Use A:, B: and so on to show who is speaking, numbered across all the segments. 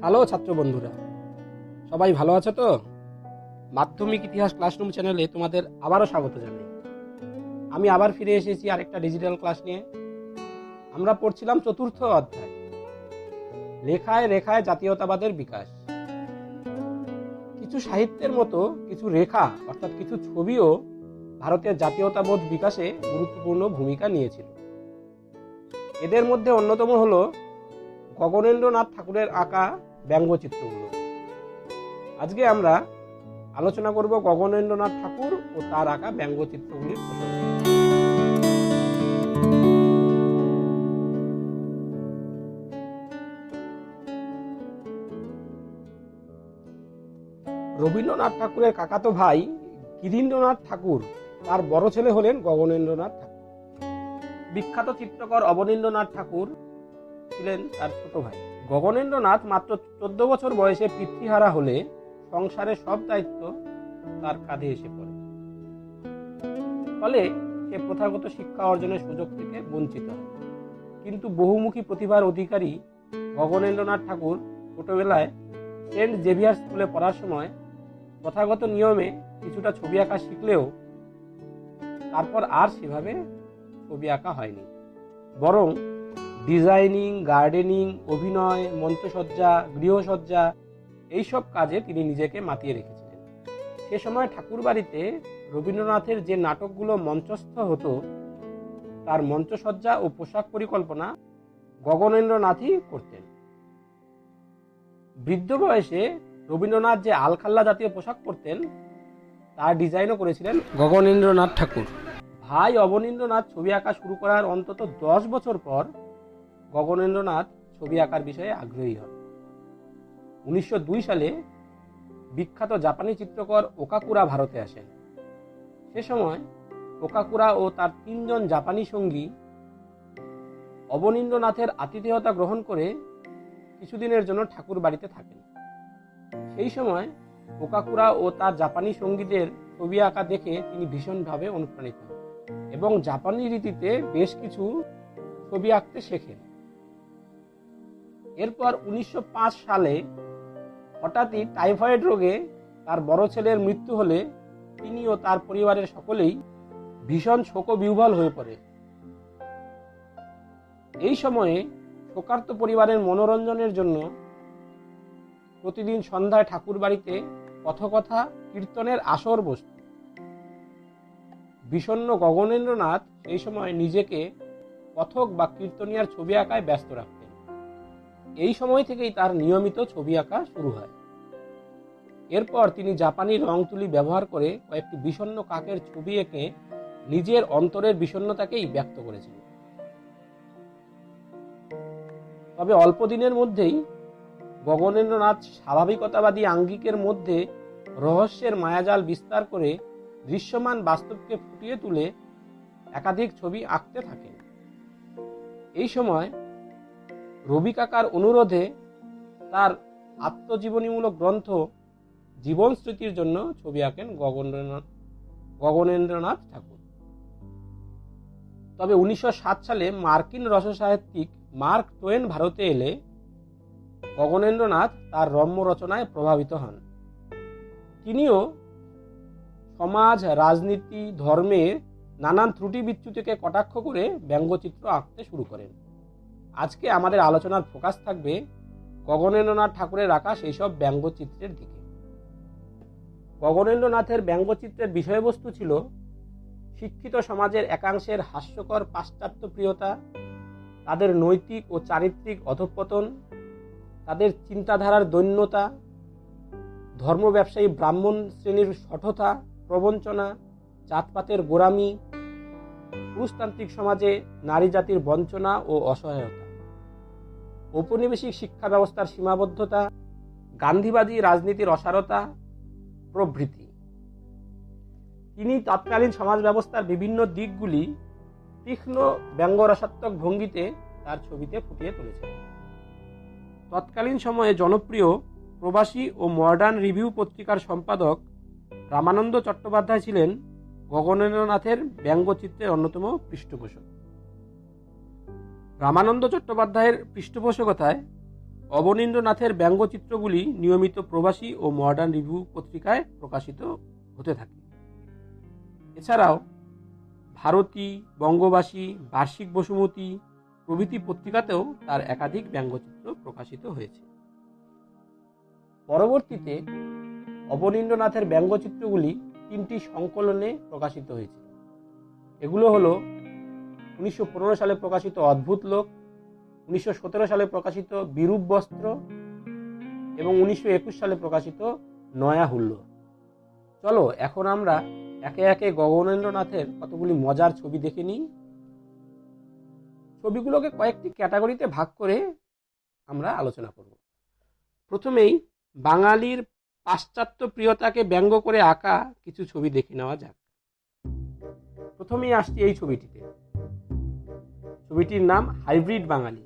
A: Hello ছাত্র বন্ধুরা, সবাই ভালো আছো তো? মাধ্যমিক ইতিহাস ক্লাসরুম চ্যানেলে তোমাদের আবারও স্বাগত জানাই। আমি আবার ফিরে এসেছি আরেকটা ডিজিটাল ক্লাস নিয়ে। আমরা পড়ছিলাম চতুর্থ অধ্যায়, লেখায় রেখায় জাতীয়তাবাদের বিকাশ। কিছু সাহিত্যের মতো কিছু রেখা অর্থাৎ কিছু ছবিও ভারতের জাতীয়তাবোধ বিকাশে গুরুত্বপূর্ণ ভূমিকা নিয়েছিল। এদের মধ্যে অন্যতম হলো গগনেন্দ্রনাথ ঠাকুরের আঁকা ব্যঙ্গচিত্রগুলো। আজকে আমরা আলোচনা করব গগনেন্দ্রনাথ ঠাকুর ও তার আঁকা ব্যঙ্গচিত্রগুলির প্রসঙ্গে। রবীন্দ্রনাথ ঠাকুরের কাকাতো ভাই গিরীন্দ্রনাথ ঠাকুর, তার বড় ছেলে হলেন গগনেন্দ্রনাথ ঠাকুর। বিখ্যাত চিত্রকর অবনীন্দ্রনাথ ঠাকুর ছিলেন তার ছোট ভাই। গগনেন্দ্রনাথ মাত্র 14 বছর বয়সে পিতৃহারা হলে সংসারের সব দায়িত্ব তার কাঁধে এসে পড়ে। ফলে সে প্রথাগত শিক্ষা অর্জনের সুযোগ থেকে বঞ্চিত হয়। কিন্তু বহুমুখী প্রতিভার অধিকারী গগনেন্দ্রনাথ ঠাকুর ছোটবেলায় সেন্ট জেভিয়ার স্কুলে পড়ার সময় প্রথাগত নিয়মে কিছুটা ছবি আঁকা শিখলেও তারপর আর সেভাবে ছবি আঁকা হয়নি। বরং ডিজাইনিং, গার্ডেনিং, অভিনয়, মঞ্চসজ্জা, গৃহসজ্জা এইসব কাজে তিনি নিজেকে মাতিয়ে রেখেছিলেন। সে সময় ঠাকুর বাড়িতে রবীন্দ্রনাথের যে নাটকগুলো মঞ্চস্থ হতো তার মঞ্চসজ্জা ও পোশাক পরিকল্পনা গগনেন্দ্রনাথই করতেন। বৃদ্ধ বয়সে রবীন্দ্রনাথ যে আলখাল্লা জাতীয় পোশাক পরতেন তার ডিজাইনও করেছিলেন গগনেন্দ্রনাথ ঠাকুর। ভাই অবনীন্দ্রনাথ ছবি আঁকা শুরু করার অন্তত 10 বছর পর গগনেন্দ্রনাথ ছবি আঁকার বিষয়ে আগ্রহী হন। 1902 সালে বিখ্যাত জাপানি চিত্রকর ওকাকুরা ভারতে আসেন। সে সময় ওকাকুরা ও তার 3 জন জাপানি সঙ্গী অবনীন্দ্রনাথের আতিথেয়তা গ্রহণ করে কিছুদিনের জন্য ঠাকুর বাড়িতে থাকেন। সেই সময় ওকাকুরা ও তার জাপানি সঙ্গীদের ছবি আঁকা দেখে তিনি ভীষণভাবে অনুপ্রাণিত হন এবং জাপানি রীতিতে বেশ কিছু ছবি আঁকতে শেখেন। এরপর 1905 সালে হঠাৎই টাইফয়েড রোগে তার বড় ছেলের মৃত্যু হলে তিনি ও তার পরিবারের সকলেই ভীষণ শোকবিহ্বল হয়ে পড়ে। এই সময়ে শোকার্ত পরিবারের মনোরঞ্জনের জন্য প্রতিদিন সন্ধ্যায় ঠাকুর বাড়িতে কথকথা কীর্তনের আসর বসত। বিষণ্ণ গগনেন্দ্রনাথ এই সময় নিজেকে কথক বা কীর্তনিয়ার ছবি আঁকায় ব্যস্ত রাখতেন। এই সময় থেকেই তার নিয়মিত ছবি আঁকা শুরু হয়। এরপর তিনি জাপানি রং তুলি ব্যবহার করে কয়েকটি বিষণ্ণ কাকের ছবি এঁকে নিজের অন্তরের বিষণ্ণতাকেই ব্যক্ত করেছিলেন। তবে অল্প দিনের মধ্যেই গগনেন্দ্রনাথ স্বাভাবিকতাবাদী আঙ্গিকের মধ্যে রহস্যের মায়াজাল বিস্তার করে দৃশ্যমান বাস্তবকে ফুটিয়ে তুলে একাধিক ছবি আঁকতে থাকেন। এই সময় রবি কাকার অনুরোধে তার আত্মজীবনীমূলক গ্রন্থ জীবন স্মৃতির জন্য ছবি আঁকেন গগনেন্দ্রনাথ ঠাকুর। তবে 1907 সালে মার্কিন রসসাহিত্যিক মার্ক টোয়েন ভারতে এলে গগনেন্দ্রনাথ তার রম্য রচনায় প্রভাবিত হন। তিনিও সমাজ, রাজনীতি, ধর্মের নানান ত্রুটি বিচ্যুতিকে কটাক্ষ করে ব্যঙ্গচিত্র আঁকতে শুরু করেন। আজকে আমাদের আলোচনার ফোকাস থাকবে গগনেন্দ্রনাথ ঠাকুরের আঁকা সেই সব ব্যঙ্গচিত্রের দিকে। গগনেন্দ্রনাথের ব্যঙ্গচিত্রের বিষয়বস্তু ছিল শিক্ষিত সমাজের একাংশের হাস্যকর পাশ্চাত্য প্রিয়তা, তাদের নৈতিক ও চারিত্রিক অধঃপতন, তাদের চিন্তাধারার দৈন্যতা, ধর্ম ব্যবসায়ী ব্রাহ্মণ শ্রেণীর শঠতা, প্রবঞ্চনা, জাতপাতের গোঁড়ামি, পুরুষতান্ত্রিক সমাজে নারী জাতির বঞ্চনা ও অসহায়তা, ঔপনিবেশিক শিক্ষা ব্যবস্থার সীমাবদ্ধতা, গান্ধীবাদী রাজনীতির অসারতা প্রভৃতি। তিনি তৎকালীন সমাজ ব্যবস্থার বিভিন্ন দিকগুলি তীক্ষ্ণ ব্যঙ্গরসাত্মক ভঙ্গিতে তার ছবিতে ফুটিয়ে তুলেছেন। তৎকালীন সময়ে জনপ্রিয় প্রবাসী ও মডার্ন রিভিউ পত্রিকার সম্পাদক রামানন্দ চট্টোপাধ্যায় ছিলেন গগনেন্দ্রনাথের ব্যঙ্গচিত্রের অন্যতম পৃষ্ঠপোষক। রামানন্দ চট্টোপাধ্যায়ের পৃষ্ঠপোষকতায় অবনীন্দ্রনাথের ব্যঙ্গচিত্রগুলি নিয়মিত প্রবাসী ও মডার্ন রিভিউ পত্রিকায় প্রকাশিত হতে থাকে। এছাড়াও ভারতী, বঙ্গবাসী, বার্ষিক বসুমতী প্রভৃতি পত্রিকাতেও তার একাধিক ব্যঙ্গচিত্র প্রকাশিত হয়েছে। পরবর্তীতে অবনীন্দ্রনাথের ব্যঙ্গচিত্রগুলি 3টি সংকলনে প্রকাশিত হয়েছিল। এগুলো হলো 1915 সালে প্রকাশিত অদ্ভুত লোক, 1917 সালে প্রকাশিত বিরূপ বস্ত্র এবং 1921 সালে প্রকাশিত নয়া হুল্লোড়। চলো এখন আমরা একে একে গগনেন্দ্রনাথের কতগুলি মজার ছবি দেখে নিই। ছবিগুলোকে কয়েকটি ক্যাটাগরিতে ভাগ করে আমরা আলোচনা করব। প্রথমেই বাঙালির পাশ্চাত্য প্রিয়তাকে ব্যঙ্গ করে আঁকা কিছু ছবি দেখে নেওয়া যাক। প্রথমেই আসছি এই ছবিটিতে। ছবিটির নাম হাইব্রিড বাঙালি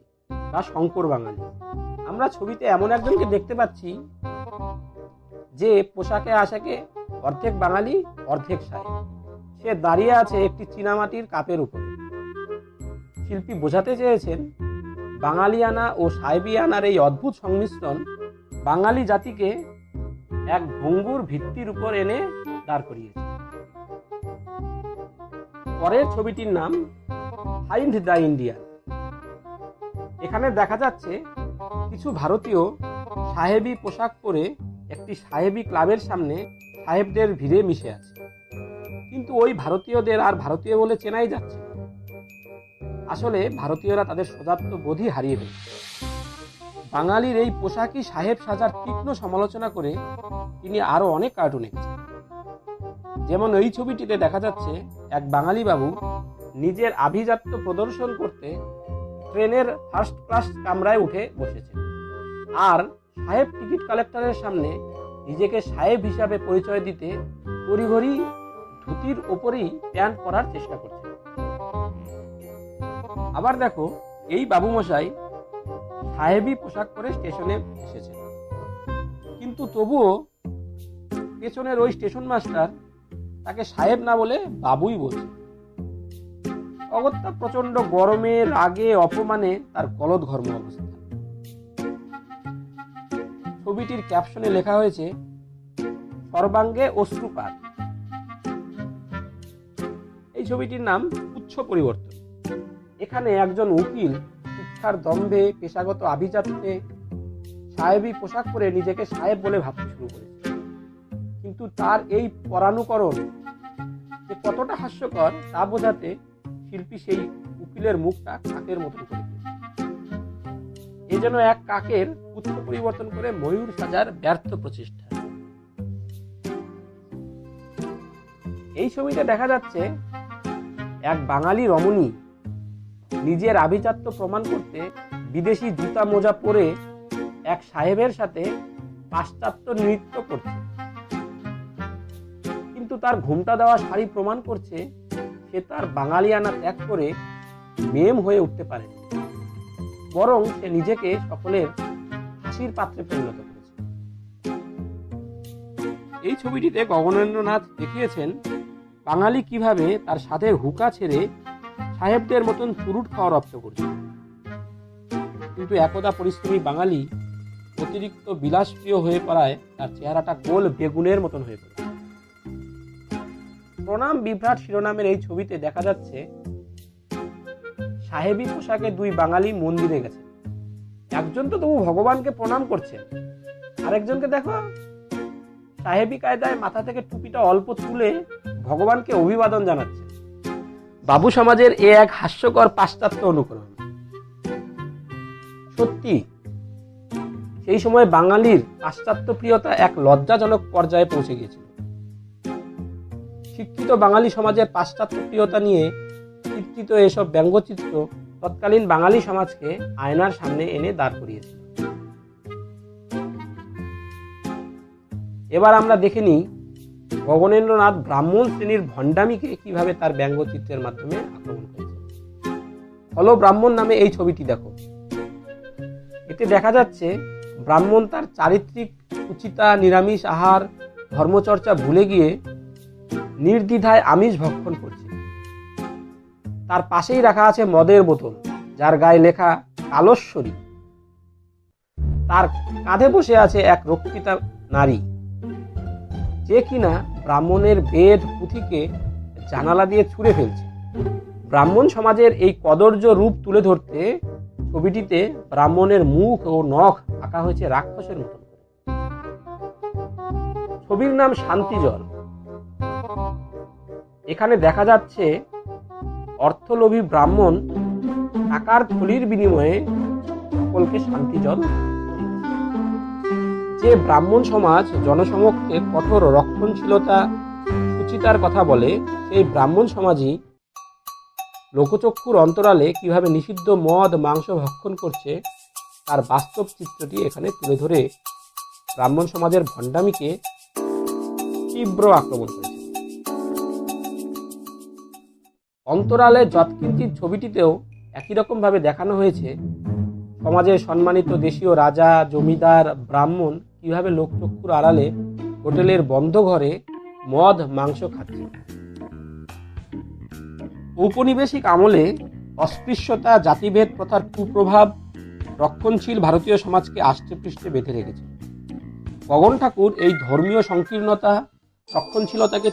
A: বা শঙ্কর বাঙালি। আমরা ছবিতে এমন একজনকে দেখতে পাচ্ছি যে পোশাকে আশাকে অর্ধেক বাঙালি অর্ধেক সাহেব। সে দাঁড়িয়ে আছে একটি চীনামাটির কাপের উপরে। শিল্পী বোঝাতে চেয়েছেন বাঙালিয়ানা ও সাহেবিয়ানার এই অদ্ভুত সংমিশ্রণ বাঙালি জাতিকে এক ভঙ্গুর ভিত্তির উপর এনে দাঁড় করিয়েছে। পরের ছবিটির নাম ফাইন্ড দ্য ইন্ডিয়ান। এখানে দেখা যাচ্ছে কিছু ভারতীয় সাহেবী পোশাক পরে একটি সাহেবী ক্লাবের সামনে সাহেবদের ভিড়ে মিশে আছে, কিন্তু ওই ভারতীয়দের আর ভারতীয় বলে চেনাই যাচ্ছে না। আসলে ভারতীয়রা তাদের সদাত্ম বোধই হারিয়ে ফেলছে। বাঙালির এই পোশাকই সাহেব সাজার তীক্ষ্ণ সমালোচনা করে তিনি আরো অনেক কার্টুন এঁকেছেন। যেমন এই ছবিটিতে দেখা যাচ্ছে এক বাঙালি বাবু নিজের আভিজাত্য প্রদর্শন করতে ট্রেনের ফার্স্ট ক্লাস কামরায় উঠে বসেছেন, আর সাহেব টিকিট কালেক্টরের সামনে নিজেকে সাহেব হিসাবে পরিচয় দিতে তড়িঘড়ি ধুতির ওপরেই প্যান্ট পরার চেষ্টা করছেন। আবার দেখো এই বাবুমশাই সাহেবী পোশাক পরে স্টেশনে এসেছেন, কিন্তু তবুও পেছনের ওই স্টেশন মাস্টার তাকে সাহেব না বলে বাবুই বলছে। অগত্যা প্রচন্ড গরমে, রাগে, অপমানে তার গলদঘর্ম অবস্থা। ছবিটির ক্যাপশনে লেখা হয়েছে সর্বাঙ্গে অশ্রুপাত। এই ছবিটির নাম উচ্চ পরিবর্তন। এখানে একজন উকিল শিক্ষার দম্ভে, পেশাগত আভিজাত্যে সাহেবী পোশাক পরে নিজেকে সাহেব বলে ভাবতে শুরু করেছে, কিন্তু তার এই পরানুকরণ যে কতটা হাস্যকর তা বোঝাতে শিল্পী সেই উকিলের মুখটা কাকের মতন করে দিয়েছে। এ যেন এক কাকের উচ্চ পরিবর্তন করে ময়ূর সাজার ব্যর্থ প্রচেষ্টা। এই ছবিতে দেখা যাচ্ছে এক বাঙালি রমণী নিজের আভিজাত্য প্রমাণ করতে বিদেশি জুতা মোজা পরে এক সাহেবের সাথে পাশ্চাত্য নৃত্য করছে, কিন্তু তার ঘোমটা দেওয়া শাড়ি প্রমাণ করছে সে তার বাঙালিয়ানা ত্যাগ করে মেম হয়ে উঠতে পারেনি, বরং সে নিজেকে সকলের হাসির পাত্রে পরিণত করেছে। এই ছবিটিতে গগনেন্দ্রনাথ দেখিয়েছেন বাঙালি কিভাবে তার স্বাদের হুকা ছেড়ে সাহেবদের মতন চুরুট খাওয়া রপ্ত করছে, কিন্তু একদা পরিশ্রমী বাঙালি অতিরিক্ত বিলাসপ্রিয় হয়ে পড়ায় তার চেহারাটা গোল বেগুনের মতন হয়ে পড়ে। প্রণাম বিভ্রাট শিরোনামের এই ছবিতে দেখা যাচ্ছে সাহেবী পোশাকে দুই বাঙালি মন্দিরে গেছে। একজন তো তবু ভগবানকে প্রণাম করছে, আরেকজনকে দেখো সাহেবী কায়দায় মাথা থেকে টুপিটা অল্প তুলে ভগবানকে অভিবাদন জানাচ্ছে। বাবু সমাজের এ এক হাস্যকর পাশ্চাত্য অনুকরণ। সত্যি সেই সময় বাঙালির পাশ্চাত্য প্রিয়তা এক লজ্জাজনক পর্যায়ে পৌঁছে গিয়েছিল। শিক্ষিত বাঙালি সমাজের পাশ্চাত্য প্রিয়তা নিয়ে চিত্রিত এসব ব্যঙ্গচিত্র তৎকালীন বাঙালি সমাজকে আয়নার সামনে এনে দাঁড় করিয়েছিল। এবার আমরা দেখে নিই গগনেন্দ্রনাথ ব্রাহ্মণ শ্রেণীর ভণ্ডামিকে কিভাবে তার ব্যঙ্গচিত্রের মাধ্যমে আক্রমণ করেছে। হলো ব্রাহ্মণ নামে এই ছবিটি দেখো। এতে দেখা যাচ্ছে ব্রাহ্মণ তার চারিত্রিক সুচিতা, নিরামিষ আহার, ধর্মচর্চা ভুলে গিয়ে নির্দ্বিধায় আমিষ ভক্ষণ করছে। তার পাশেই রাখা আছে মদের বোতল, যার গায়ে লেখা কালস্বরী। তার কাঁধে বসে আছে এক রক্ষিতা নারী, যে কিনা ব্রাহ্মণের বেদ পুঁথিকে জানালা দিয়ে ছুঁড়ে ফেলছে। ব্রাহ্মণ সমাজের এই কদর্য রূপ তুলে ধরতে ছবিটিতে ব্রাহ্মণের মুখ ও নখ আঁকা হয়েছে রাক্ষসের মতন করে। ছবির নাম শান্তিজল। এখানে দেখা যাচ্ছে অর্থলোভী ব্রাহ্মণ টাকার থলির বিনিময়ে সকলকে শান্তিজল। যে ব্রাহ্মণ সমাজ জনসমক্ষে কঠোর রক্ষণশীলতা সুচিতার কথা বলে, সেই ব্রাহ্মণ সমাজই লোকচক্ষুর অন্তরালে কিভাবে নিষিদ্ধ মদ মাংস ভক্ষণ করছে তার বাস্তব চিত্রটি এখানে তুলে ধরে ব্রাহ্মণ সমাজের ভণ্ডামিকে তীব্র আক্রমণ করেছে। অন্তরালে যৎকিঞ্চিৎ ছবিটিতেও একই রকম ভাবে দেখানো হয়েছে সমাজের সম্মানিত দেশীয় রাজা, জমিদার, ব্রাহ্মণ কিভাবে লোকচক্ষুর আড়ালে হোটেলের বন্ধ ঘরে মদ মাংস খাচ্ছে। ঔপনিবেশিক আমলে অস্পৃশ্যতা, জাতিভেদ প্রথার কুপ্রভাব রক্ষণশীল ভারতীয় সমাজকে আষ্টেপৃষ্ঠে বেঁধে রেখেছে। গগন ঠাকুর এই ধর্মীয় সংকীর্ণতা, রক্ষণশীলতাকে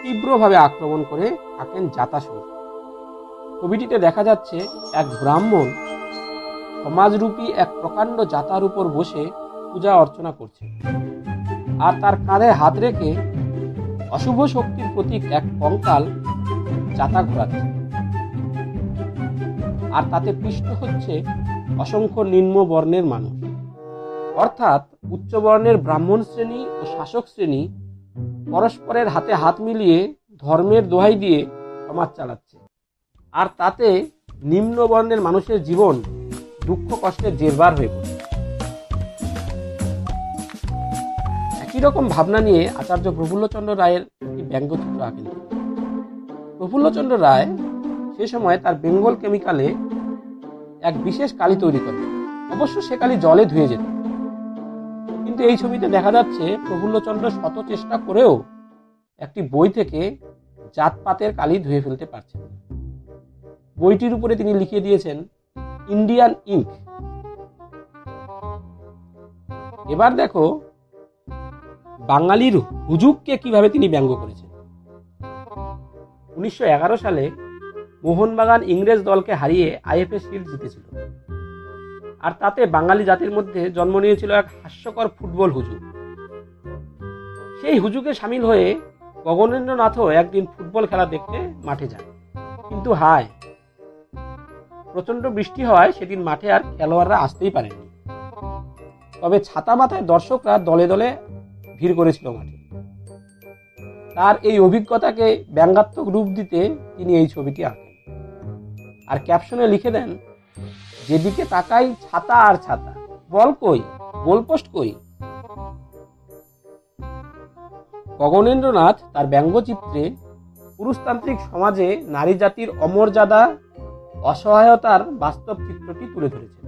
A: তীব্রভাবে আক্রমণ করে আঁকেন জাতাসুর। ছবিটিতে দেখা যাচ্ছে এক ব্রাহ্মণ সমাজরূপী এক প্রকাণ্ড জাতার উপর বসে পূজা অর্চনা করছে, আর তার কাঁধে হাত রেখে অশুভ শক্তির প্রতীক এক কঙ্কাল জাতা ঘোরাচ্ছে, আর তাতে পিষ্ট হচ্ছে অসংখ্য নিম্ন বর্ণের মানুষ। অর্থাৎ উচ্চ বর্ণের ব্রাহ্মণ শ্রেণী ও শাসক শ্রেণী পরস্পরের হাতে হাত মিলিয়ে ধর্মের দোহাই দিয়ে সমাজ চালাচ্ছে, আর তাতে নিম্ন বর্ণের মানুষের জীবন দুঃখ কষ্টের জেরবার হয়ে পড়ছে। একই রকম ভাবনা নিয়ে আচার্য প্রফুল্লচন্দ্র রায়ের একটি ব্যঙ্গচিত্র আঁকেন। প্রফুল্লচন্দ্র রায় সে সময় তার বেঙ্গল কেমিক্যালে এক বিশেষ কালি তৈরি করেন। অবশ্য সে কালি জলে ধুয়ে যেত, কিন্তু এই ছবিতে দেখা যাচ্ছে প্রফুল্লচন্দ্র শত চেষ্টা করেও একটি বই থেকে জাতপাতের কালি ধুয়ে ফেলতে পারছেন। বইটির উপরে তিনি লিখে দিয়েছেন ইন্ডিয়ান ইঙ্ক। এবার দেখো বাঙালির হুজুগকে কিভাবে তিনি ব্যঙ্গ করেছেন। 1911 সালে মোহনবাগান ইংরেজ দলকে হারিয়ে আইএফএ শিল্ড জিতেছিল, আর তাতে বাঙালি জাতির মধ্যে জন্ম নিয়েছিল এক হাস্যকর ফুটবল হুজুগ। সেই হুজুগে সামিল হয়ে গগনেন্দ্রনাথও একদিন ফুটবল খেলা দেখতে মাঠে যান, কিন্তু হায়, প্রচন্ড বৃষ্টি হওয়ায় সেদিন মাঠে আর খেলোয়াড়রা আসতেই পারেননি। তবে ছাতা মাথায় দর্শকরা দলে দলে ভিড় করেছিল মাঠে। তার এই অভিজ্ঞতাকে ব্যঙ্গাত্মক রূপ দিতে তিনি এই ছবিটি আঁকেন, আর ক্যাপশনে লিখে দেন, যেদিকে তাকাই ছাতা আর ছাতা, বল কই, গোলপোস্ট কই। গগনেন্দ্রনাথ তার ব্যঙ্গচিত্রে পুরুষতান্ত্রিক সমাজে নারী জাতির অমর্যাদা, অসহায়তার বাস্তব চিত্রটি তুলে ধরেছেন।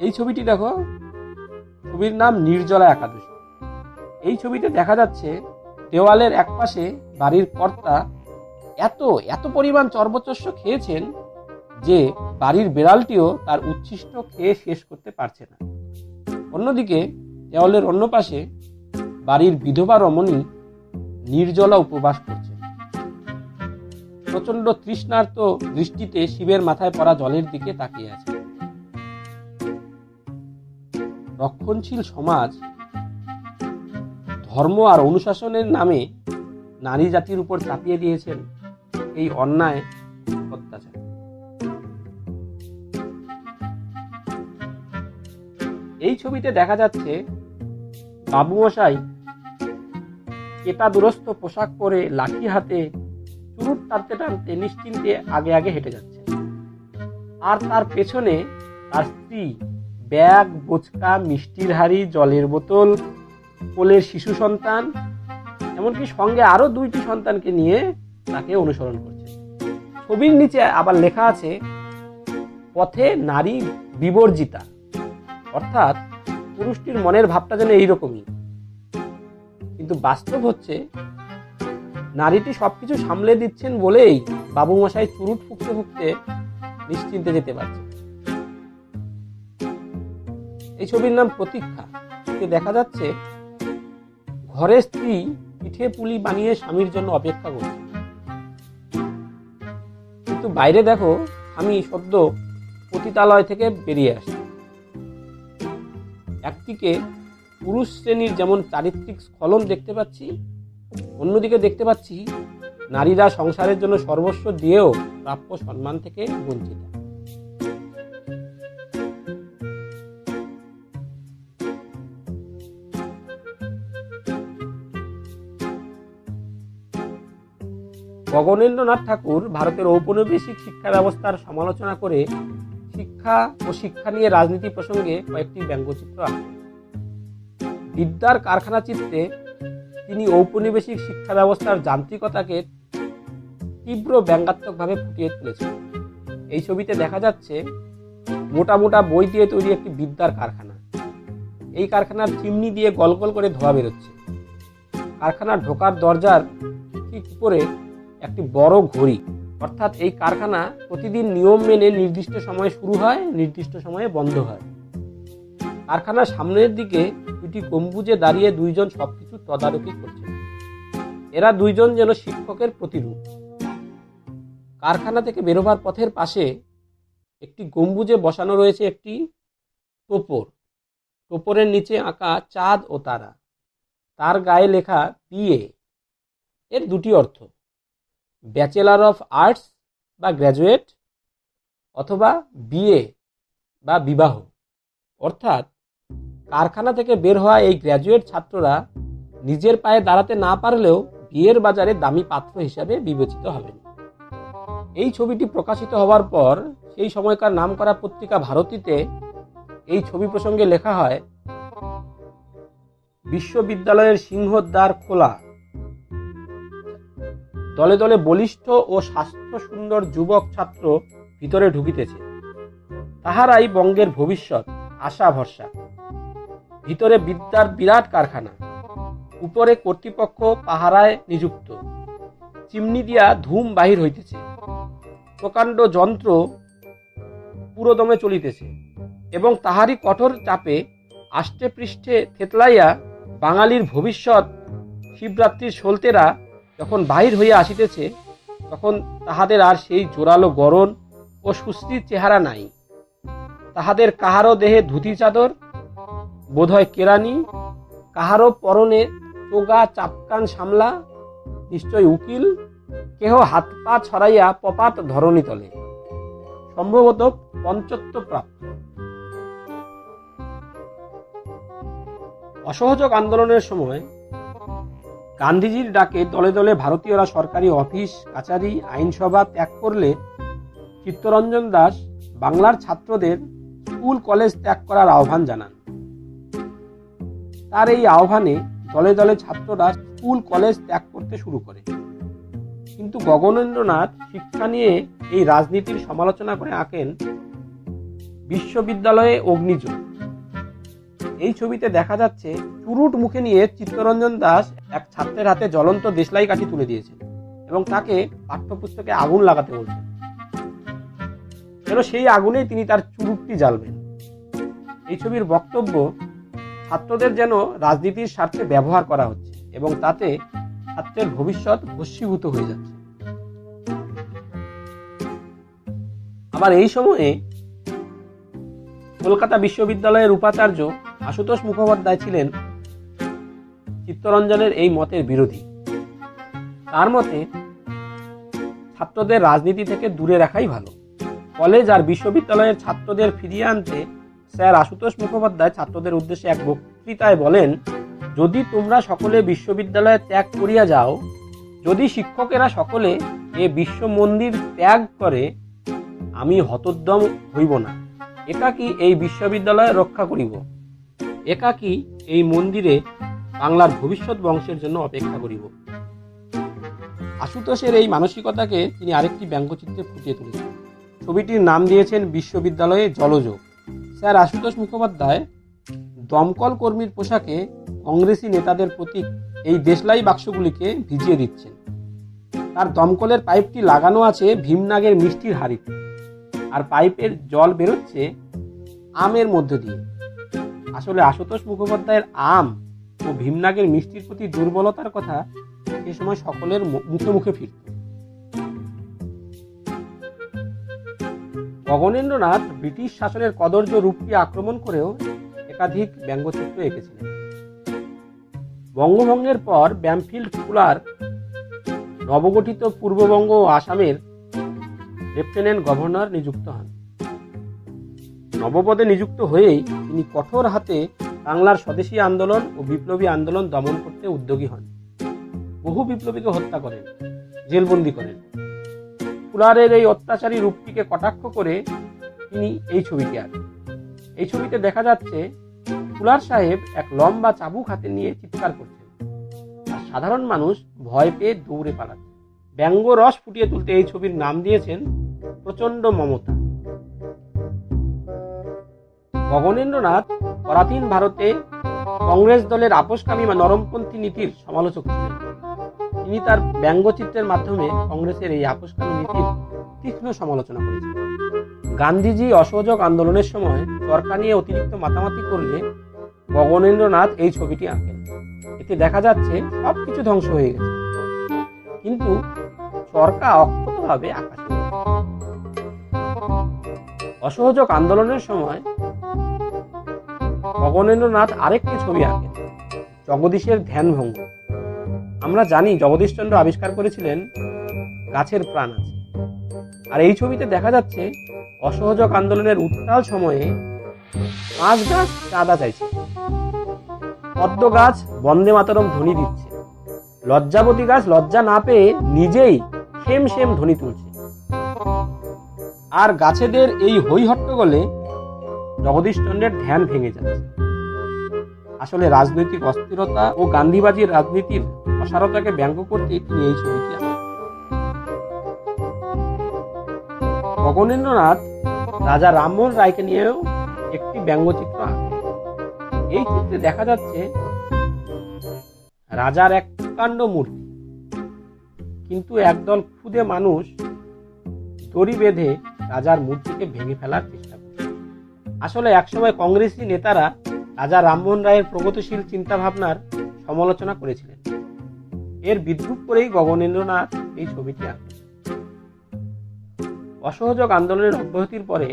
A: এই ছবিটি দেখো, ছবির নাম নির্জলা একাদশী। এই ছবিতে দেখা যাচ্ছে দেওয়ালের একপাশে বাড়ির কর্তা এত পরিমাণ চর্বচস্য খেয়েছেন যে বাড়ির বেড়ালটিও তার উচ্ছিষ্ট খেয়ে শেষ করতে পারছে না। অন্যদিকে দেওয়ালের অন্য পাশে বাড়ির বিধবা রমণী নির্জলা উপবাস করছে, প্রচন্ড তৃষ্ণার্ত দৃষ্টিতে শিবের মাথায় পড়া জলের দিকে তাকিয়ে আছে। রক্ষণশীল সমাজ ধর্ম আর অনুশাসনের নামে নারী জাতির উপর চাপিয়ে দিয়েছেন এই অন্যায় অত্যাচার। এই ছবিতে দেখা যাচ্ছে বাবুমশাই কেটা দুরস্ত পোশাক পরে লাঠি হাতে চুরুট টানতে টানতে নিশ্চিন্তে আগে আগে হেঁটে যাচ্ছে, আর তার পেছনে তার স্ত্রী ব্যাগ, বোচকা, মিষ্টির হাড়ি, জলের বোতল, কোলের শিশু সন্তান, এমনকি সঙ্গে আরো 2টি সন্তানকে নিয়ে তাকে অনুসরণ করছে। ছবির নিচে আবার লেখা আছে পথে নারী বিবর্জিতা, অর্থাৎ পুরুষটির মনের ভাবটা যেন এইরকমই, কিন্তু বাস্তব হচ্ছে নারীটি সবকিছু সামলে দিচ্ছেন বলেই বাবুমশাই চুরুট ফুঁকতে ফুঁকতে নিশ্চিন্তে যেতে পারছে। এই ছবির নাম প্রতীক্ষা। এতে দেখা যাচ্ছে ঘরের স্ত্রী পিঠে পুলি বানিয়ে স্বামীর জন্য অপেক্ষা করছে, কিন্তু বাইরে দেখো স্বামী সদ্য পতিতালয় থেকে বেরিয়ে আসছে। একদিকে পুরুষ শ্রেণীর যেমন চারিত্রিক স্খলন দেখতে পাচ্ছি, অন্যদিকে দেখতে পাচ্ছি নারীরা সংসারের জন্য সর্বস্ব দিয়েও প্রাপ্য সম্মান থেকে বঞ্চিত। গগনেন্দ্রনাথ ঠাকুর ভারতের ঔপনিবেশিক শিক্ষা ব্যবস্থার সমালোচনা করে শিক্ষা ও শিক্ষা নিয়ে রাজনীতি প্রসঙ্গে কয়েকটি ব্যঙ্গচিত্র আঁকেন। বিদ্যার কারখানা চিত্রে তিনি ঔপনিবেশিক শিক্ষা ব্যবস্থার যান্ত্রিকতাকে তীব্র ব্যঙ্গাত্মকভাবে ফুটিয়ে তুলেছেন। এই ছবিতে দেখা যাচ্ছে মোটা মোটা বই দিয়ে তৈরি একটি বিদ্যার কারখানা। এই কারখানার চিমনি দিয়ে গল গল করে ধোঁয়া বেরোচ্ছে। কারখানার ঢোকার দরজার ঠিক উপরে একটি বড় ঘড়ি, অর্থাৎ এই কারখানা প্রতিদিন নিয়ম মেনে নির্দিষ্ট সময়ে শুরু হয়, নির্দিষ্ট সময়ে বন্ধ হয়। কারখানার সামনের দিকে দুটি গম্বুজে দাঁড়িয়ে দুইজন সবকিছু তদারকি করছেন। এরা দুইজন যেন শিক্ষকের প্রতিরূপ। কারখানা থেকে বেরোবার পথের পাশে একটি গম্বুজে বসানো রয়েছে একটি টোপর। টোপরের নিচে আঁকা চাঁদ ও তারা, তার গায়ে লেখা বিএ। এর দুটি অর্থ, ব্যাচেলর অফ আর্টস বা গ্র্যাজুয়েট, অথবা বিএ বা বিবাহ। অর্থাৎ কারখানা থেকে বের হওয়া এই গ্র্যাজুয়েট ছাত্ররা নিজের পায়ে দাঁড়াতে না পারলেও বিয়ের বাজারে দামি পাত্র হিসাবে বিবেচিত হবেন। এই ছবিটি প্রকাশিত হওয়ার পর সেই সময়কার নামকরা পত্রিকা ভারতীতে এই ছবি প্রসঙ্গে লেখা হয়, বিশ্ববিদ্যালয়ের সিংহদ্বার খোলা, দলে দলে বলিষ্ঠ ও স্বাস্থ্য সুন্দর যুবক ছাত্র ভিতরে ঢুকিতেছে। তাহারাই বঙ্গের ভবিষ্যৎ, আশা ভরসা। ভিতরে বিদ্যার বিরাট কারখানা, উপরে কর্তৃপক্ষ পাহারায় নিযুক্ত। চিমনি দিয়া ধূম বাহির হইতেছে, প্রকাণ্ড যন্ত্র পুরোদমে চলিতেছে, এবং তাহারই কঠোর চাপে আষ্টে পৃষ্ঠে থেতলাইয়া বাঙালির ভবিষ্যৎ শিবরাত্রির সলতেরা যখন বাহির হইয়া আসিতেছে, তখন তাহাদের আর সেই জোরালো গড়ন ও সুশ্রীর চেহারা নাই। তাহাদের কাহারও দেহে ধুতি চাদর, বোধহয় কেরানি, কাহারও পরনে চোগা চাপকান সামলা, নিশ্চয় উকিল, কেহ হাত পা ছড়াইয়া পপাত ধরণী তলে, সম্ভবত পঞ্চত্ব প্রাপ্ত। অসহযোগ আন্দোলনের সময় গান্ধীজির ডাকে দলে দলে ভারতীয়রা সরকারি অফিস কাচারি আইনসভা ত্যাগ করলে চিত্তরঞ্জন দাস বাংলার ছাত্রদের স্কুল কলেজ ত্যাগ করার আহ্বান জানান। তার এই আহ্বানে দলে দলে ছাত্ররা স্কুল কলেজ ত্যাগ করতে শুরু করে। কিন্তু গগনেন্দ্রনাথ শিক্ষা নিয়ে এই রাজনীতির সমালোচনা করে আঁকেন বিশ্ববিদ্যালয়ে অগ্নিযোগ। এই ছবিতে দেখা যাচ্ছে চুরুট মুখে নিয়ে চিত্তরঞ্জন দাস এক ছাত্রের হাতে জ্বলন্ত দেশলাই কাঠি তুলে দিয়েছেন এবং তাকে পাঠ্যপুস্তকে আগুন লাগাতে বলছেন, যেন সেই আগুনেই তিনি তার চুরুটটি জ্বালবেন। এই ছবির বক্তব্য, ছাত্রদের যেন রাজনীতির স্বার্থে ব্যবহার করা হচ্ছে এবং তাতে ছাত্রের ভবিষ্যৎ ভস্মীভূত হয়ে যাচ্ছে। আবার এই সময়ে কলকাতা বিশ্ববিদ্যালয়ের উপাচার্য আশুতোষ মুখোপাধ্যায় ছিলেন চিত্তরঞ্জনের এই মতের বিরোধী। তার মতে ছাত্রদের রাজনীতি থেকে দূরে রাখাই ভালো। কলেজ আর বিশ্ববিদ্যালয়ের ছাত্রদের ফিরিয়ে আনতে স্যার আশুতোষ মুখোপাধ্যায় ছাত্রদের উদ্দেশ্যে এক বক্তৃতায় বলেন, যদি তোমরা সকলে বিশ্ববিদ্যালয় ত্যাগ করিয়া যাও, যদি শিক্ষকেরা সকলে এ বিশ্ব মন্দির ত্যাগ করে, আমি হতোদ্যম হইব না। একাকী এই বিশ্ববিদ্যালয় রক্ষা করিব, একাকী এই মন্দিরে বাংলার ভবিষ্যৎ বংশের জন্য অপেক্ষা করিব। আশুতোষের এই মানসিকতাকে তিনি আরেকটি ব্যঙ্গচিত্রে ফুটিয়ে তুলেছেন। ছবিটির নাম দিয়েছেন বিশ্ববিদ্যালয়ে জলযোগ। স্যার আশুতোষ মুখোপাধ্যায় দমকল কর্মীর পোশাকে কংগ্রেসি নেতাদের প্রতীক এই দেশলাই বাক্সগুলিকে ভিজিয়ে দিচ্ছেন। তার দমকলের পাইপটি লাগানো আছে ভীমনাগের মিষ্টির হাঁড়িতে, আর পাইপের জল বেরোচ্ছে আমের মধ্য দিয়ে। আসলে আশুতোষ মুখোপাধ্যায়ের আম ও ভীমনাগের মিষ্টির প্রতি দুর্বলতার কথা সে সময় সকলের মুখে মুখে ফিরত। গগনেন্দ্রনাথ ব্রিটিশ শাসনের কদর্য রূপটি আক্রমণ করেও একাধিক ব্যঙ্গচিত্র এঁকেছিলেন। বঙ্গভঙ্গের পর ব্যামফিল্ড ফুলার নবগঠিত পূর্ববঙ্গ ও আসামের লেফটেন্যান্ট গভর্নর নিযুক্ত হন। নবপদে নিযুক্ত হয়েই তিনি কঠোর হাতে বাংলার স্বদেশী আন্দোলন ও বিপ্লবী আন্দোলন দমন করতে উদ্যোগী হন। বহু বিপ্লবীকে হত্যা করেন, জেলবন্দি করেন। ফুলারের এই অত্যাচারী রূপটিকে কটাক্ষ করে তিনি এই ছবিটি আঁকেন। এই ছবিতে দেখা যাচ্ছে ফুলার সাহেব এক লম্বা চাবুক হাতে নিয়ে চিৎকার করছেন, আর সাধারণ মানুষ ভয় পেয়ে দৌড়ে পালাচ্ছে। ব্যঙ্গ রস ফুটিয়ে তুলতে এই ছবির নাম দিয়েছেন প্রচন্ড মমতা। গগনেন্দ্রনাথ পরাধীন ভারতে কংগ্রেস দলের আপোসকামী বা নরমপন্থী নীতির সমালোচক ছিলেন। তিনি তার ব্যঙ্গচিত্রের মাধ্যমে কংগ্রেসের এই আপোসকামী নীতির তীক্ষ্ণ সমালোচনা করেছেন। গান্ধীজি অসহযোগ আন্দোলনের সময় চরকা নিয়ে অতিরিক্ত মাতামাতি করলে গগনেন্দ্রনাথ এই ছবিটি আঁকেন। এতে দেখা যাচ্ছে সবকিছু ধ্বংস হয়ে গেছে, কিন্তু চরকা অক্ষতভাবে আকাশে। অসহযোগ আন্দোলনের সময় গগনেন্দ্রনাথ আরেকটি ছবি আঁকেন, জগদীশের ধ্যানভঙ্গ। আমরা জানি জগদীশচন্দ্র আবিষ্কার করেছিলেন গাছের প্রাণ আছে, আর এই ছবিতে দেখা যাচ্ছে অসহযোগ আন্দোলনের উত্তাল সময়ে 5 গাছ চাঁদা চাইছে, পদ্ম গাছ বন্দে মাতরম ধ্বনি দিচ্ছে, লজ্জাবতী গাছ লজ্জা না পেয়ে নিজেই সেম সেম ধ্বনি তুলছে। আর গাছেদের এই হই হট্টগোলে জগদীশচন্দ্রের ধ্যান ভেঙে যাচ্ছে। আসলে রাজনৈতিক অস্থিরতা ও গান্ধীবাদীর রাজনীতির অসারতাকে ব্যঙ্গ করতে তিনি এই ছবিটি আঁকেন। গগনেন্দ্রনাথ রাজা রামমোহন রায়কে নিয়েও একটি ব্যঙ্গচিত্র আঁকেন। এই চিত্রে দেখা যাচ্ছে রাজার এক প্রকাণ্ড মূর্তি, কিন্তু একদল ক্ষুদে মানুষ দড়ি বেঁধে রাজার মূর্তিকে ভেঙে ফেলার চেষ্টা করে। আসলে একসময় কংগ্রেসী নেতারা রাজা রামমোহন রায়ের প্রগতিশীল চিন্তা ভাবনার সমালোচনা করেছিলেন। এর বিদ্রূপ করেই গগনেন্দ্রনাথ এই ছবিটি আঁকেন। অসহযোগ আন্দোলনের অব্যাহতির পরে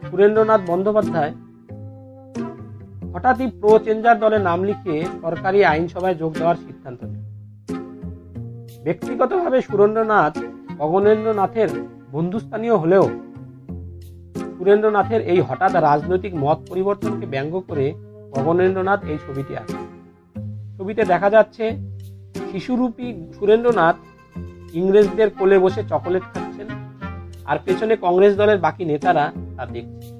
A: সুরেন্দ্রনাথ বন্দ্যোপাধ্যায় হঠাৎই প্রো চেঞ্জার দলে নাম লিখিয়ে সরকারি আইনসভায় যোগ দেওয়ার সিদ্ধান্ত নেন। ব্যক্তিগতভাবে সুরেন্দ্রনাথ গগনেন্দ্রনাথের বন্ধুস্থানীয় হলেও সুরেন্দ্রনাথের এই হঠাৎ রাজনৈতিক মত পরিবর্তনকে ব্যঙ্গ করে গগনেন্দ্রনাথ এই ছবিটি আঁকেন। ছবিতে দেখা যাচ্ছে শিশুরূপী সুরেন্দ্রনাথ ইংরেজদের কোলে বসে চকোলেট খাচ্ছেন, আর পেছনে কংগ্রেস দলের বাকি নেতারা তা দেখছেন।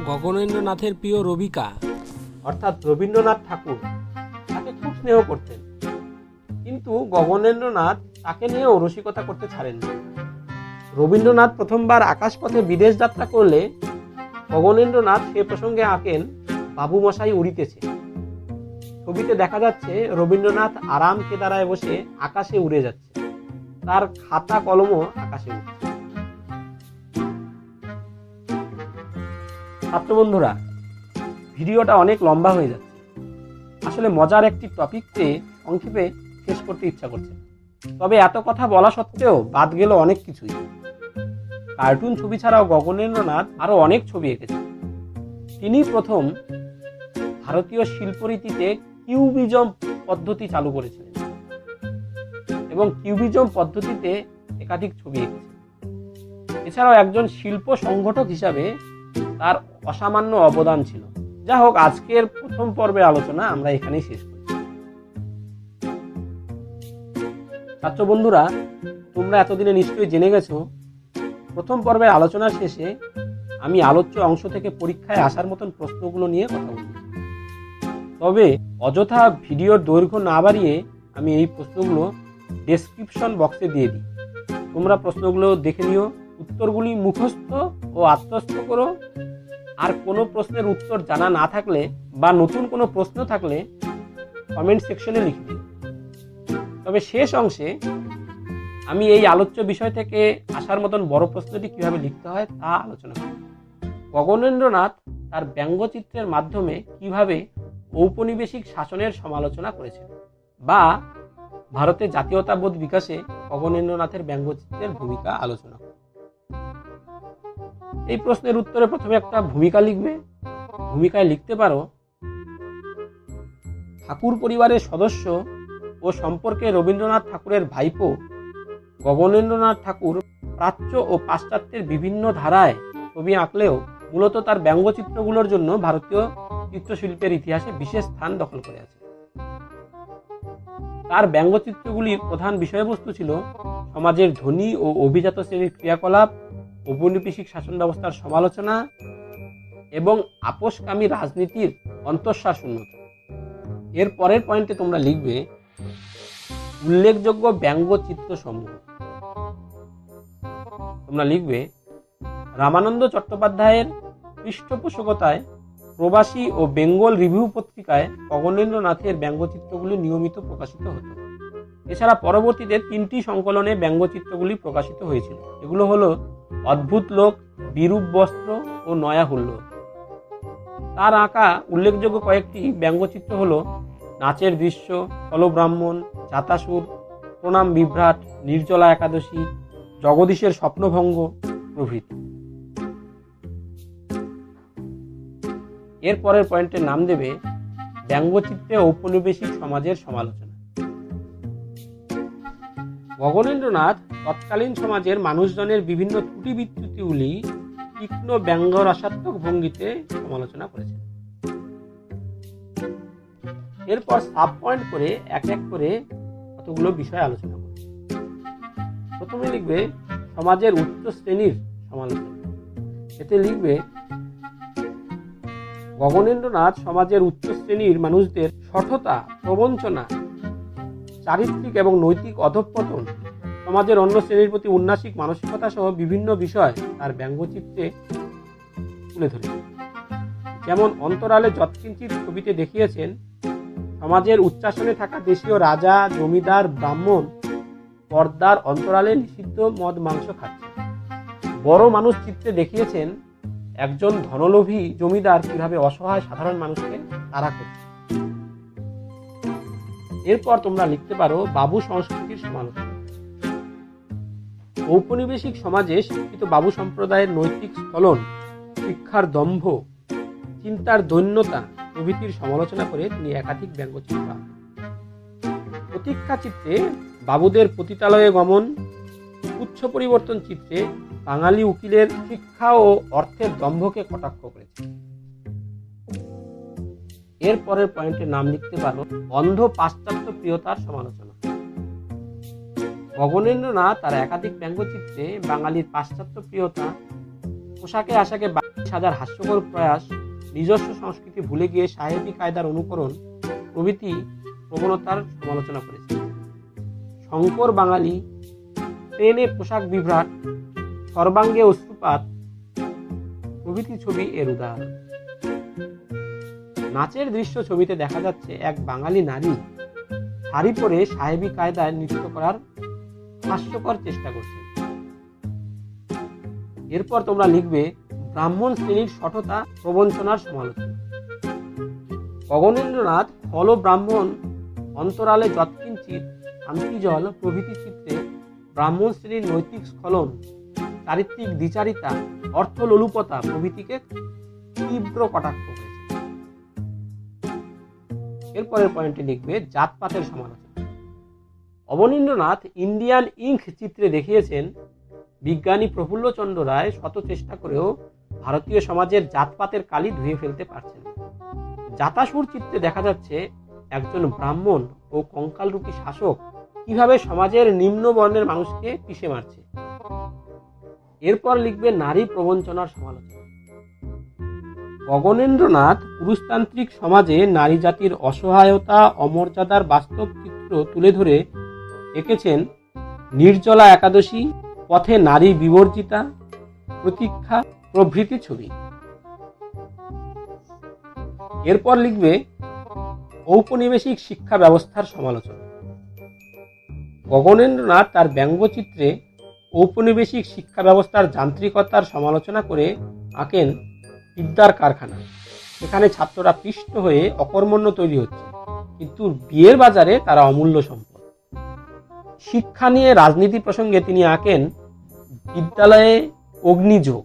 A: গগনেন্দ্রনাথের প্রিয় রবিকা অর্থাৎ রবীন্দ্রনাথ ঠাকুর তাকে খুব স্নেহ করতেন, কিন্তু গগনেন্দ্রনাথ তাকে নিয়েও রসিকতা করতে ছাড়েননি। রবীন্দ্রনাথ প্রথমবার আকাশপথে বিদেশ যাত্রা করলে গগনেন্দ্রনাথ সে প্রসঙ্গে আঁকেন বাবু মশাই উড়িতেছে। ছবিতে দেখা যাচ্ছে রবীন্দ্রনাথ আরাম কেদারায় বসে আকাশে উড়ে যাচ্ছে, তার খাতা কলমও আকাশে উঠছে। ছাত্র বন্ধুরা, ভিডিওটা অনেক লম্বা হয়ে যাচ্ছে। আসলে মজার একটি টপিককে সংক্ষেপে শেষ করতে ইচ্ছা করছে, তবে এত কথা বলা সত্ত্বেও বাদ গেল অনেক কিছুই। কার্টুন ছবি ছাড়াও গগনেন্দ্রনাথ আরো অনেক ছবি এঁকেছেন। তিনি প্রথম ভারতীয় শিল্পরীতিতে কিউবিজম পদ্ধতি চালু করেছিলেন এবং কিউবিজম পদ্ধতিতে একাধিক ছবি এঁকেছেন। এছাড়াও একজন শিল্প সংগঠক হিসাবে তার অসামান্য অবদান ছিল। যা হোক, আজকের প্রথম পর্বের আলোচনা আমরা এখানেই শেষ করি। ছাত্র বন্ধুরা, তোমরা এতদিনে নিশ্চয়ই জেনে গেছো প্রথম পর্বের আলোচনার শেষে আমি আলোচ্য অংশ থেকে পরীক্ষায় আসার মতন প্রশ্নগুলো নিয়ে কথা বলি। তবে অযথা ভিডিওর দৈর্ঘ্য না বাড়িয়ে আমি এই প্রশ্নগুলো ডেসক্রিপশন বক্সে দিয়ে দিই। তোমরা প্রশ্নগুলো দেখে নিও, উত্তরগুলি মুখস্থ ও আত্মস্থ করো। আর কোনো প্রশ্নের উত্তর জানা না থাকলে বা নতুন কোনো প্রশ্ন থাকলে কমেন্ট সেকশনে লিখে দিও। তবে শেষ অংশে আমি এই আলোচ্য বিষয় থেকে আসার মতন বড় প্রশ্নটি কিভাবে লিখতে হয় তা আলোচনা করি। গগনেন্দ্রনাথ তার ব্যঙ্গচিত্রের মাধ্যমে কিভাবে ঔপনিবেশিক শাসনের সমালোচনা করেছেন, বা ভারতের জাতীয়তাবোধ বিকাশে গগনেন্দ্রনাথের ব্যঙ্গচিত্রের ভূমিকা আলোচনা করে। এই প্রশ্নের উত্তরে প্রথমে একটা ভূমিকা লিখবে। ভূমিকায় লিখতে পারো, ঠাকুর পরিবারের সদস্য ও সম্পর্কে রবীন্দ্রনাথ ঠাকুরের ভাইপো গগনেন্দ্রনাথ ঠাকুর প্রাচ্য ও পাশ্চাত্যের বিভিন্ন ধারায় ছবি আঁকলেও মূলত তার ব্যঙ্গচিত্রগুলোর জন্য ভারতীয় চিত্রশিল্পের ইতিহাসে বিশেষ স্থান দখল করে আছে। তার ব্যঙ্গচিত্রগুলির প্রধান বিষয়বস্তু ছিল সমাজের ধনী ও অভিজাত শ্রেণীর ক্রিয়াকলাপ, ঔপনিবেশিক শাসন ব্যবস্থার সমালোচনা এবং আপোষকামী রাজনীতির অন্তঃসার শূন্যতা। এর পরের পয়েন্টে তোমরা লিখবে উল্লেখযোগ্য ব্যঙ্গচিত্র সমূহ। তোমরা লিখবে রামানন্দ চট্টোপাধ্যায়ের পৃষ্ঠপোষকতায় প্রবাসী ও বেঙ্গল রিভিউ পত্রিকায় গগনেন্দ্রনাথের ব্যঙ্গচিত্রগুলি নিয়মিত প্রকাশিত হতো। এছাড়া পরবর্তীতে 3টি সংকলনে ব্যঙ্গচিত্রগুলি প্রকাশিত হয়েছিল। এগুলো হলো অদ্ভুত লোক, বিরূপ বস্ত্র ও নয়া হুল্লোড়। তার আঁকা উল্লেখযোগ্য কয়েকটি ব্যঙ্গচিত্র হলো নাচের দৃশ্য, স্থলব্রাহ্মণ, জাতাসুর, প্রণাম বিভ্রাট, নির্জলা একাদশী, জগদীশের স্বপ্নভঙ্গ প্রভৃতি। এর পরের পয়েন্টের নাম দেবে ব্যঙ্গচিত্রে ঔপনিবেশিক সমাজের সমালোচনা। গগনেন্দ্রনাথ তৎকালীন সমাজের মানুষজনের বিভিন্ন ত্রুটি বিচ্যুতিগুলি তীক্ষ্ণ ব্যঙ্গরসাত্মক ভঙ্গিতে সমালোচনা করেছেন। এরপর সাব পয়েন্ট করে এক এক করে কতগুলো বিষয় আলোচনা করবে। প্রথমে লিখবে সমাজের উচ্চ শ্রেণীর সমালোচনা। এতে লিখবে গগনেন্দ্রনাথ সমাজের উচ্চ শ্রেণীর মানুষদের সঠতা, প্রবঞ্চনা, চারিত্রিক এবং নৈতিক অধঃপতন, সমাজের অন্য শ্রেণীর প্রতি উন্নাসিক মানসিকতা সহ বিভিন্ন বিষয় তার ব্যঙ্গচিত্রে তুলে ধরেছেন। যেমন অন্তরালে যৎকিঞ্চিৎ ছবিতে দেখিয়েছেন সমাজের উচ্চাসনে থাকা দেশীয় রাজা, জমিদার, ব্রাহ্মণ পর্দার অন্তরালে নিষিদ্ধ মদ মাংস খাচ্ছে। বড় মানুষ চিত্রে দেখিয়েছেন একজন ধনলোভী জমিদার কিভাবে অসহায় সাধারণ মানুষকে তাড়া করছে। এরপর তোমরা লিখতে পারো বাবু সংস্কৃতির সমালোচনা। ঔপনিবেশিক সমাজে শিক্ষিত বাবু সম্প্রদায়ের নৈতিক স্খলন, শিক্ষার দম্ভ, চিন্তার দৈন্যতা প্রভৃতির সমালোচনা করে তিনি একাধিক ব্যঙ্গচিত্র আঁকেন। প্রতীক্ষা চিত্রে বাবুদের পতিতালয়ে গমন, উচ্চ পরিবর্তন চিত্রে বাঙালি উকিলের শিক্ষা ও অর্থের দম্ভকে কটাক্ষ করেছে। এর পরের পয়েন্টের নাম লিখতে পারো অন্ধ পাশ্চাত্য প্রিয়তার সমালোচনা। গগনেন্দ্রনাথ তার একাধিক ব্যঙ্গচিত্রে বাঙালির পাশ্চাত্য প্রিয়তা, পোশাকে আশাকে সাজার হাস্যকর প্রয়াস, নিজস্ব সংস্কৃতি ভুলে গিয়ে সাহেবী কায়দার অনুকরণ প্রভৃতি প্রবণতার সমালোচনা করেছে। শঙ্কর বাঙালি, ট্রেনে পোশাক বিভ্রাট, সর্বাঙ্গে অশ্রুপাত প্রভৃতি ছবি এর উদাহরণ। নাচের দৃশ্য ছবিতে দেখা যাচ্ছে এক বাঙালি নারী শাড়ি পরে সাহেবী কায়দায় নৃত্য করার হাস্যকর চেষ্টা করছে। এরপর তোমরা লিখবে ব্রাহ্মণ শ্রেণীর সঠতা, প্রবঞ্চনার সমালোচনা। গগনেন্দ্রনাথ ফল ব্রাহ্মণ, অন্তরালে যৎকিঞ্চিৎ, শান্তিজল প্রভৃতি চিত্রে ব্রাহ্মণ শ্রেণীর নৈতিক স্খলন, চারিত্রিক দ্বিচারিতা, অর্থলোলুপতা প্রভৃতিকে তীব্র কটাক্ষ করেছে। এরপরের পয়েন্টে লিখবে জাতপাতের সমালোচনা। অবনীন্দ্রনাথ ইন্ডিয়ান ইঙ্ক চিত্রে দেখিয়েছেন বিজ্ঞানী প্রফুল্লচন্দ্র রায় শত চেষ্টা করেও ভারতীয় সমাজের জাতপাতের কালি ধুয়ে ফেলতে পারছেন। জাতাসুর চিত্রে দেখা যাচ্ছে একজন ব্রাহ্মণ ও কঙ্কালরূপী শাসক কিভাবে সমাজের নিম্ন বর্ণের মানুষকে পিষে মারছে। এরপর লিখবে নারী প্রবঞ্চনার সমালোচনা। গগনেন্দ্রনাথ পুরুষতান্ত্রিক সমাজে নারী জাতির অসহায়তা, অমর্যাদার বাস্তব চিত্র তুলে ধরে এঁকেছেন নির্জলা একাদশী, পথে নারী বিবর্জিতা, প্রতীক্ষা প্রভৃতি ছবি। এরপর লিখবে ঔপনিবেশিক শিক্ষা ব্যবস্থার সমালোচনা। গগনেন্দ্রনাথ তার ব্যঙ্গচিত্রে ঔপনিবেশিক শিক্ষা ব্যবস্থার যান্ত্রিকতার সমালোচনা করে আঁকেন বিদ্যার কারখানা। এখানে ছাত্ররা পিষ্ট হয়ে অকর্মণ্য তৈরি হচ্ছে, কিন্তু বিয়ের বাজারে তারা অমূল্য সম্পদ। শিক্ষা নিয়ে রাজনীতি প্রসঙ্গে তিনি আঁকেন বিদ্যালয়ে অগ্নিযোগ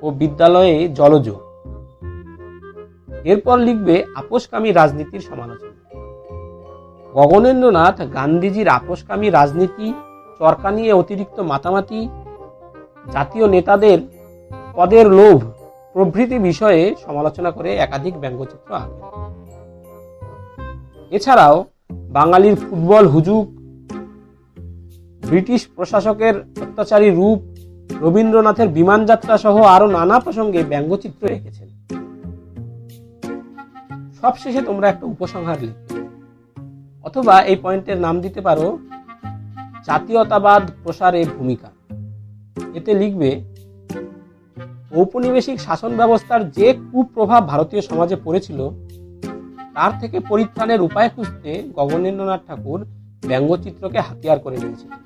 A: ও বিদ্যালয়ে জলযোগ। এরপর লিখবে আপোষকামী রাজনীতির সমালোচনা। গগনেন্দ্রনাথ গান্ধীজির আপোষকামী রাজনীতি, চরকা নিয়ে অতিরিক্ত মাতামাতি, জাতীয় নেতাদের পদের লোভ প্রভৃতি বিষয়ে সমালোচনা করে একাধিক ব্যঙ্গচিত্র আঁকেন। এছাড়াও বাঙালির ফুটবল হুজুগ, ব্রিটিশ প্রশাসকের অত্যাচারী রূপ, রবীন্দ্রনাথের বিমান যাত্রা সহ আরো নানা প্রসঙ্গে ব্যঙ্গচিত্র এঁকেছেন। সবশেষে তোমরা একটা উপসংহার লিখবে, অথবা এই পয়েন্টের নাম দিতে পারো জাতীয়তাবাদ প্রসারে ভূমিকা। এতে লিখবে, ঔপনিবেশিক শাসন ব্যবস্থার যে কুপ্রভাব ভারতীয় সমাজে পড়েছিল তার থেকে পরিত্রাণের উপায় খুঁজতে গগনেন্দ্রনাথ ঠাকুর ব্যঙ্গচিত্রকে হাতিয়ার করে নিয়েছিলেন।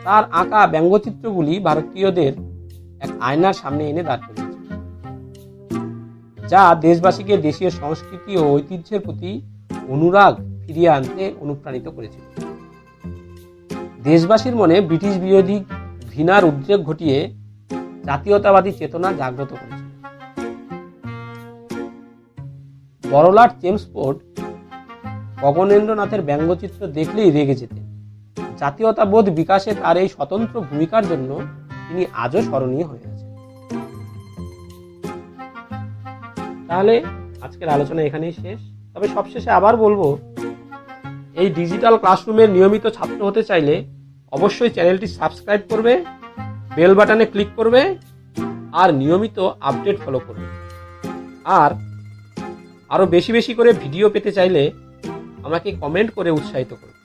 A: তার আঁকা ব্যঙ্গচিত্রগুলি ভারতীয়দের এক আয়নার সামনে এনে দাঁড় করিয়েছে, যা দেশবাসীকে দেশীয় সংস্কৃতি ও ঐতিহ্যের প্রতি অনুরাগ ফিরিয়ে আনতে অনুপ্রাণিত করেছিল। দেশবাসীর মনে ব্রিটিশ বিরোধী ঘৃণার উদ্রেক ঘটিয়ে জাতীয়তাবাদী চেতনা জাগ্রত করেছিল। বড়লাট চেমসফোর্ড গগনেন্দ্রনাথের ব্যঙ্গচিত্র দেখলেই রেগে যেতেন। জাতীয়তাবোধ বিকাশে তার এই স্বতন্ত্র ভূমিকার জন্য তিনি আজও স্মরণীয় হয়ে আছেন। তাহলে আজকের আলোচনা এখানেই শেষ। তবে সবশেষে আবার বলবো, এই ডিজিটাল ক্লাসরুমের নিয়মিত ছাত্র হতে চাইলে অবশ্যই চ্যানেলটি সাবস্ক্রাইব করবে, বেল বাটনে ক্লিক করবে আর নিয়মিত আপডেট ফলো করবে। আর আরো বেশি বেশি করে ভিডিও পেতে চাইলে আমাকে কমেন্ট করে উৎসাহিত করবে।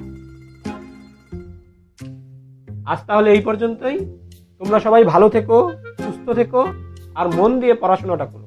A: আজ তাহলে এই পর্যন্তই। তোমরা সবাই ভালো থেকো, সুস্থ থেকো আর মন দিয়ে পড়াশোনাটা করো।